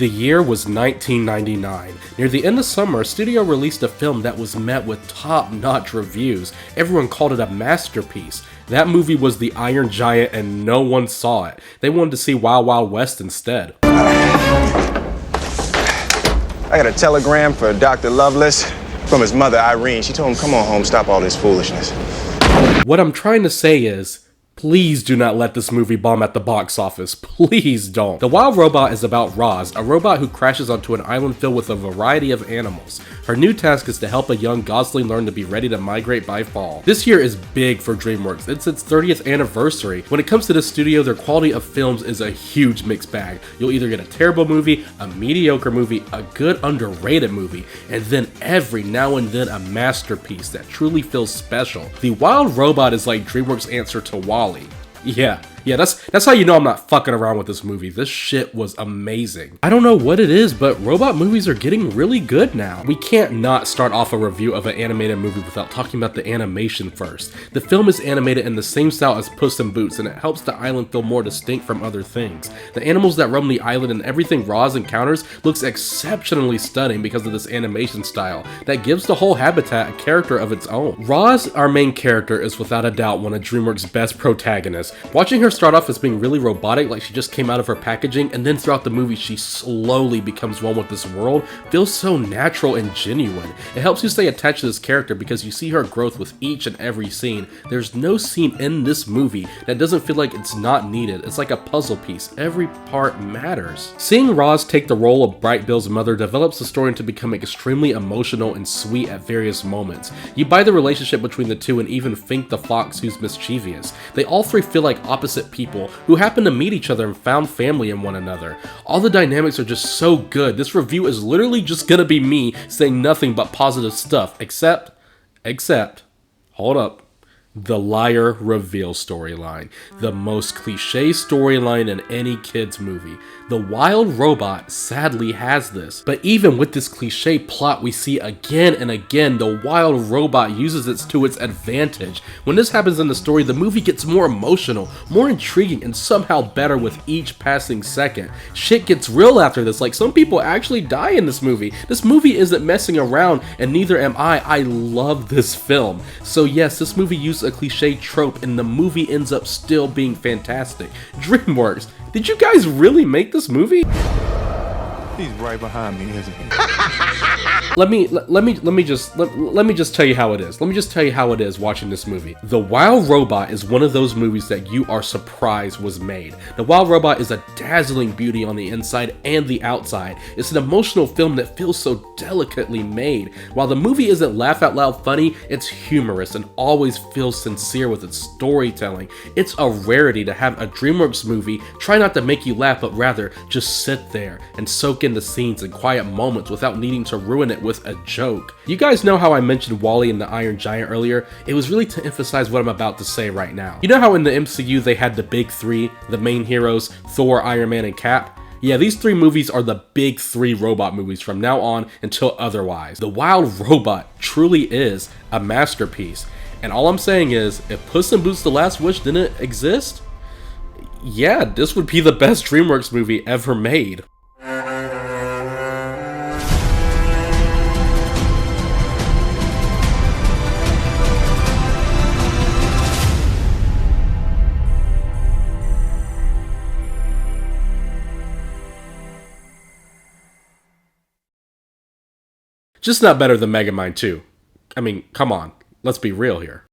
The year was 1999. Near the end of summer, a studio released a film that was met with top-notch reviews. Everyone called it a masterpiece. That movie was The Iron Giant and no one saw it. They wanted to see Wild Wild West instead. I got a telegram for Dr. Lovelace from his mother, Irene. She told him, come on home, stop all this foolishness. What I'm trying to say is, please do not let this movie bomb at the box office. Please don't. The Wild Robot is about Roz, a robot who crashes onto an island filled with a variety of animals. Her new task is to help a young gosling learn to be ready to migrate by fall. This year is big for Dreamworks. It's its 30th anniversary. When it comes to this studio, their quality of films is a huge mixed bag. You'll either get a terrible movie, a mediocre movie, a good underrated movie, and then every now and then a masterpiece that truly feels special. The Wild Robot is like Dreamworks' answer to Wall-E. Yeah, that's how you know I'm not fucking around with this movie. This shit was amazing. I don't know what it is, but robot movies are getting really good now. We can't not start off a review of an animated movie without talking about the animation first. The film is animated in the same style as Puss in Boots, and it helps the island feel more distinct from other things. The animals that roam the island and everything Roz encounters looks exceptionally stunning because of this animation style that gives the whole habitat a character of its own. Roz, our main character, is without a doubt one of Dreamworks' best protagonists. Watching her start off as being really robotic, like she just came out of her packaging, and then throughout the movie she slowly becomes one with this world, feels so natural and genuine. It helps you stay attached to this character because you see her growth with each and every scene. There's no scene in this movie that doesn't feel like it's not needed. It's like a puzzle piece. Every part matters. Seeing Roz take the role of Bright Bill's mother develops the story to become extremely emotional and sweet at various moments. You buy the relationship between the two and even Fink the Fox, who's mischievous. They all three feel like opposite people who happen to meet each other and found family in one another. All the dynamics are just so good. This review is literally just gonna be me saying nothing but positive stuff, except, hold up. The liar reveal storyline. The most cliche storyline in any kid's movie. The Wild Robot sadly has this, but even with this cliche plot we see again and again, the Wild Robot uses it to its advantage. When this happens in the story, the movie gets more emotional, more intriguing, and somehow better with each passing second. Shit gets real after this, like some people actually die in this movie. This movie isn't messing around, and neither am I. I love this film. So yes, this movie used a cliche trope and the movie ends up still being fantastic. Dreamworks, did you guys really make this movie? He's right behind me, isn't he? Let me just tell you how it is. Let me just tell you how it is watching this movie. The Wild Robot is one of those movies that you are surprised was made. The Wild Robot is a dazzling beauty on the inside and the outside. It's an emotional film that feels so delicately made. While the movie isn't laugh out loud funny, it's humorous and always feels sincere with its storytelling. It's a rarity to have a Dreamworks movie try not to make you laugh, but rather just sit there and soak in the scenes and quiet moments without needing to ruin it with a joke. You guys know how I mentioned Wall-E and the Iron Giant earlier? It was really to emphasize what I'm about to say right now. You know how in the MCU they had the big three, the main heroes, Thor, Iron Man, and Cap? Yeah, these three movies are the big three robot movies from now on until otherwise. The Wild Robot truly is a masterpiece. And all I'm saying is, if Puss in Boots: The Last Wish didn't exist, yeah, this would be the best Dreamworks movie ever made. Just not better than Megamind 2. I mean, come on, let's be real here.